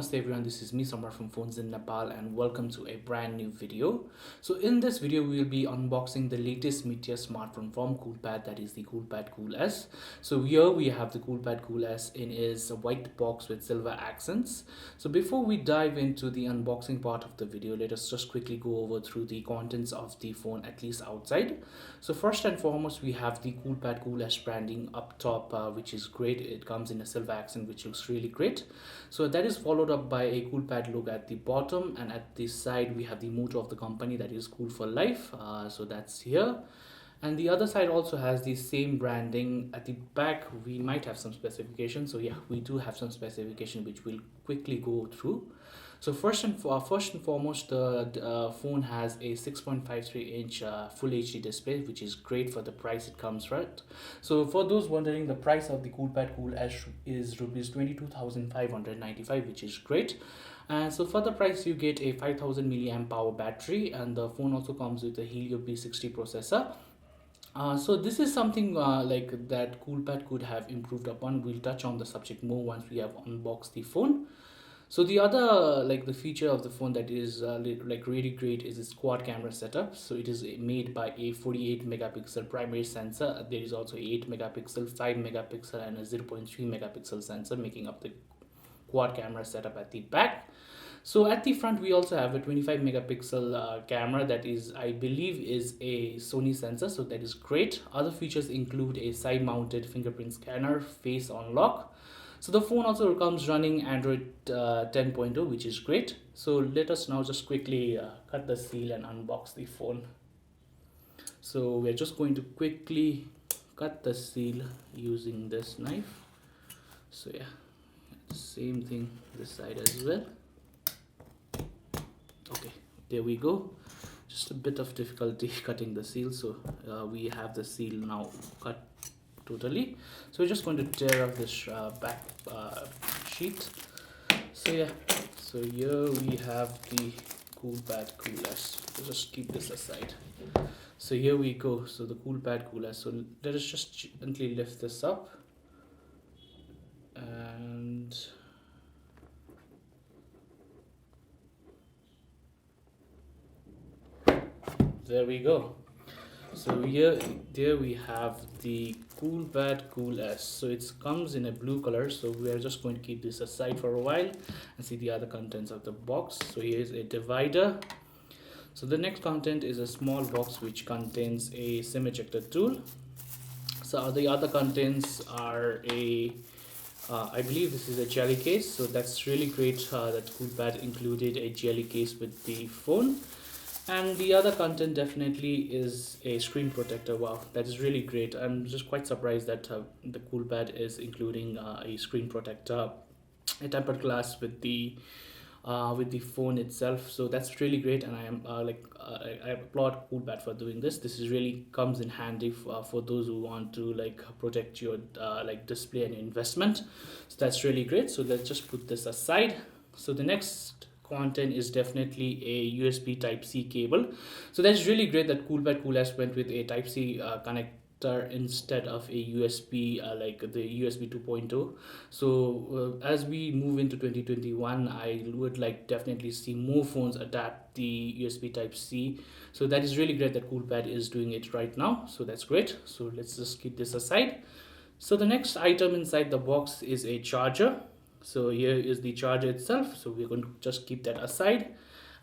Namaste everyone, this is me Samar from Phones in Nepal and welcome to a brand new video. So in this video we will be unboxing the latest mid-tier smartphone from Coolpad, that is the Coolpad Cool S. So here we have the Coolpad Cool S in its white box with silver accents. So before we dive into the unboxing part of the video, let us just quickly go over through the contents of the phone, at least outside. So first and foremost we have the Coolpad Cool S branding up top, which is great. It comes in a silver accent which looks really great. So that is followed up by a Coolpad logo at the bottom, and at the side we have the motto of the company, that is cool for life. So that's here, and the other side also has the same branding. At the back we might have some specifications, so yeah, we do have some specification which we'll quickly go through. So first and foremost, the phone has a 6.53-inch full HD display, which is great for the price it comes, right? So for those wondering, the price of the Coolpad Cool S is rupees 22,595, which is great. And so for the price you get a 5000 milliamp hour battery, and the phone also comes with a Helio P60 processor. So this is something like that Coolpad could have improved upon. We'll touch on the subject more once we have unboxed the phone. So the other the feature of the phone that is really great is its quad camera setup. So it is made by a 48 megapixel primary sensor. There is also 8 megapixel, 5 megapixel and a 0.3 megapixel sensor making up the quad camera setup at the back. So at the front we also have a 25 megapixel camera that is, I believe, is a Sony sensor, so that is great. Other features include a side mounted fingerprint scanner, face unlock. So the phone also comes running Android 10.0, which is great. So let us now just quickly cut the seal and unbox the phone. So we're just going to quickly cut the seal using this knife. So yeah, same thing this side as well. Okay, there we go. Just a bit of difficulty cutting the seal, so we have the seal now cut totally. So we're just going to tear off this back sheet. So yeah, so here we have the Coolpad Cool S. So just keep this aside. So here we go. So the Coolpad Cool S. So let us just gently lift this up, and there we go. So there we have the Coolpad Cool S. So it comes in a blue color, so we are just going to keep this aside for a while and see the other contents of the box. So here is a divider. So the next content is a small box which contains a SIM ejector tool. So the other contents are I believe this is a jelly case. So that's really great that Coolpad included a jelly case with the phone. And the other content definitely is a screen protector. Wow, that is really great. I'm just quite surprised that the Coolpad is including a screen protector, a tempered glass with the phone itself. So that's really great, and I am I applaud Coolpad for doing this. This is really comes in handy for those who want to protect your display and investment. So that's really great. So let's just put this aside. So the next content is definitely a USB Type-C cable. So that's really great that Coolpad Cool S went with a Type-C connector instead of a USB like the USB 2.0. So as we move into 2021, I would definitely see more phones adapt the USB Type-C. So that is really great that Coolpad is doing it right now. So that's great. So let's just keep this aside. So the next item inside the box is a charger. So here is the charger itself, so we're going to just keep that aside.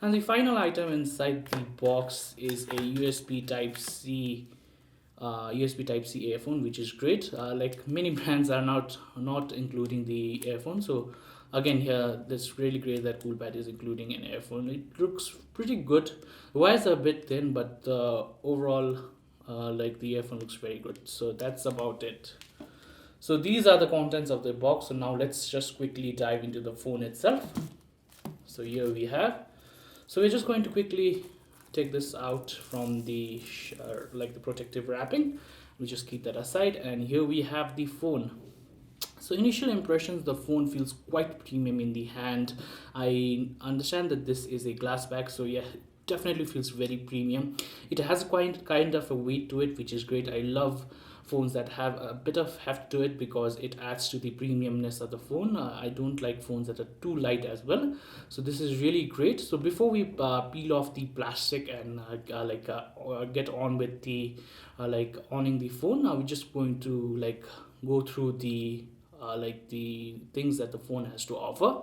And the final item inside the box is a USB Type-C earphone, which is great. Like many brands are not including the earphone. So again, here that's really great that Coolpad is including an earphone. It looks pretty good. The wires are a bit thin, but overall the earphone looks very good. So that's about it. So these are the contents of the box. So now let's just quickly dive into the phone itself. So here we have. So we're just going to quickly take this out from the the protective wrapping. We just keep that aside, and here we have the phone. So initial impressions, the phone feels quite premium in the hand. I understand that this is a glass back, so yeah, definitely feels very premium. It has kind of a weight to it, which is great. I love phones that have a bit of heft to it, because it adds to the premiumness of the phone. I don't like phones that are too light as well. So this is really great. So before we peel off the plastic and get on with the like owning the phone, now we're just going to like go through the the things that the phone has to offer.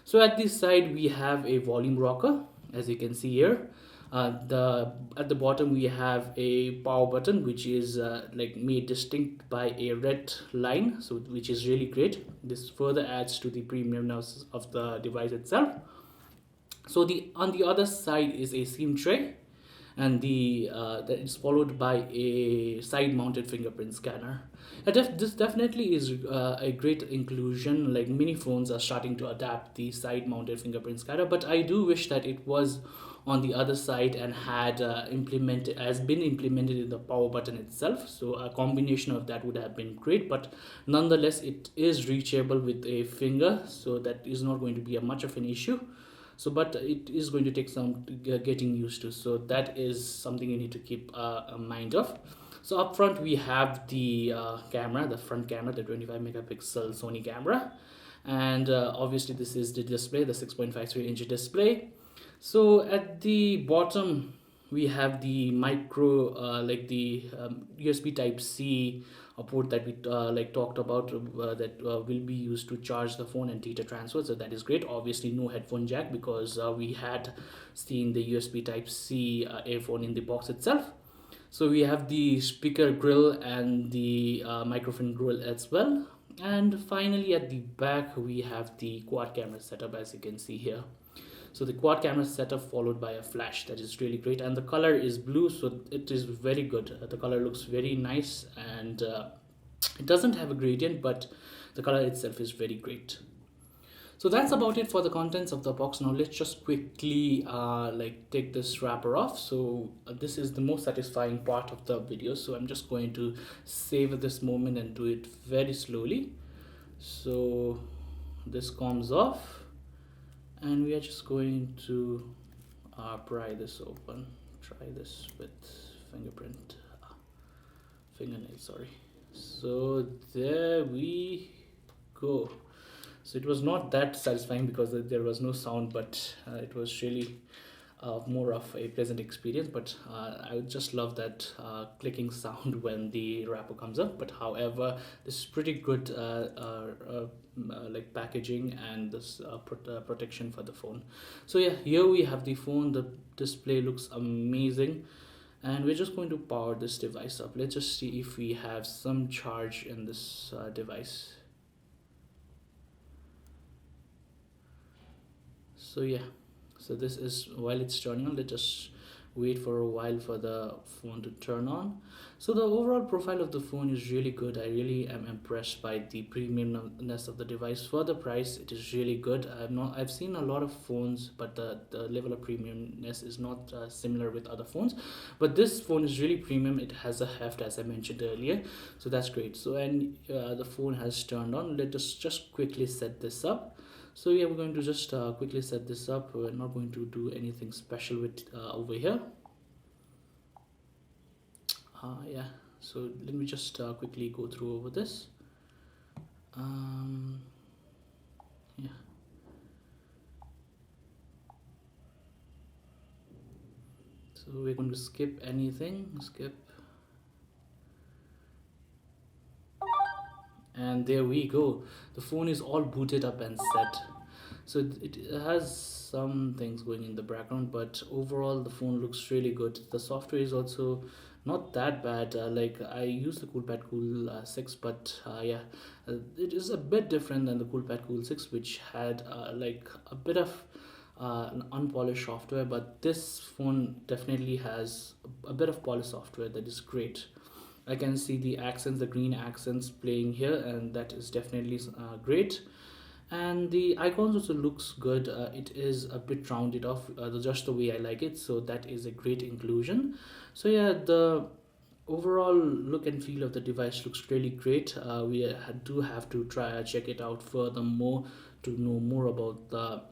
So at this side we have a volume rocker, as you can see here. The At the bottom we have a power button, which is like made distinct by a red line, so which is really great. This further adds to the premiumness of the device itself. So the on the other side is a SIM tray, and the that is followed by a side-mounted fingerprint scanner. This definitely is a great inclusion. Like many phones are starting to adapt the side-mounted fingerprint scanner, but I do wish that it was on the other side and had been implemented in the power button itself. So a combination of that would have been great, but nonetheless it is reachable with a finger, so that is not going to be a much of an issue. So but it is going to take some getting used to, so that is something you need to keep a mind of. So up front we have the camera, the front camera, the 25 megapixel Sony camera, and obviously this is the display, the 6.53-inch display. So at the bottom we have the micro USB type C, a port that we talked about, that will be used to charge the phone and data transfer. So that is great. Obviously no headphone jack, because we had seen the USB type C earphone in the box itself. So we have the speaker grill and the microphone grill as well. And finally at the back we have the quad camera setup, as you can see here. So the quad camera setup followed by a flash, that is really great, and the color is blue, so it is very good. The color looks very nice, and it doesn't have a gradient, but the color itself is very great. So that's about it for the contents of the box. Now let's just quickly take this wrapper off. So this is the most satisfying part of the video, so I'm just going to savor this moment and do it very slowly. So this comes off, and we are just going to pry this open. Try this with fingernail, sorry. So there we go. So it was not that satisfying because there was no sound, but it was really more of a pleasant experience. But I would just love that clicking sound when the wrapper comes up. But however, this is pretty good like packaging and this protection for the phone. So yeah, here we have the phone. The display looks amazing, and we're just going to power this device up. Let's just see if we have some charge in this device. So yeah, so this is, while it's turning on, let's just wait for a while for the phone to turn on. So the overall profile of the phone is really good. I really am impressed by the premiumness of the device. For the price, it is really good. I've seen a lot of phones, but the level of premiumness is not similar with other phones, but this phone is really premium. It has a heft, as I mentioned earlier, so that's great. So and the phone has turned on. Let us just quickly set this up. So yeah, we're going to just quickly set this up. We're not going to do anything special with over here. Yeah, so let me just quickly go through over this. Yeah, so we're going to skip anything, skip, and there we go. The phone is all booted up and set. So it has some things going in the background, but overall the phone looks really good. The software is also not that bad. Like I use the Coolpad Cool 6, but yeah, it is a bit different than the Coolpad Cool 6, which had like a bit of an unpolished software, but this phone definitely has a bit of polished software that is great. I can see the accents, the green accents playing here, and that is definitely great. And the icons also looks good. It is a bit rounded off, just the way I like it, so that is a great inclusion. So yeah, the overall look and feel of the device looks really great. We do have to try check it out furthermore to know more about the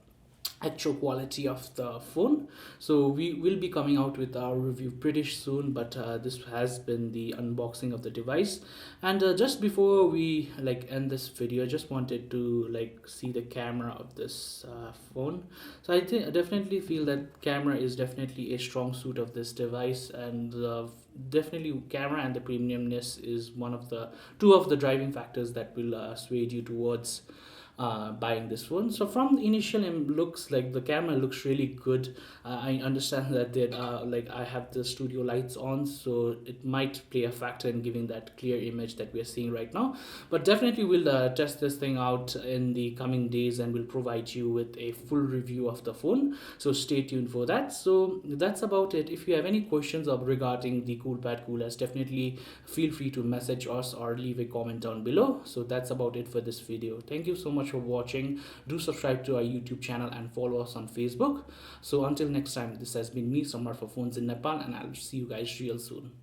actual quality of the phone. So we will be coming out with our review pretty soon, but this has been the unboxing of the device. And just before we like end this video, I just wanted to like see the camera of this phone. So I think I definitely feel that camera is definitely a strong suit of this device, and definitely camera and the premiumness is one of the two of the driving factors that will sway you towards buying this one. So from the initial looks, like the camera looks really good. I understand that there like I have the studio lights on, so it might play a factor in giving that clear image that we are seeing right now. But definitely we'll test this thing out in the coming days, and we'll provide you with a full review of the phone. So stay tuned for that. So that's about it. If you have any questions regarding the Coolpad Cool S, definitely feel free to message us or leave a comment down below. So that's about it for this video. Thank you so much for watching. Do subscribe to our YouTube channel and follow us on Facebook. So until next time, this has been me, Samar for Phones in Nepal, and I'll see you guys real soon.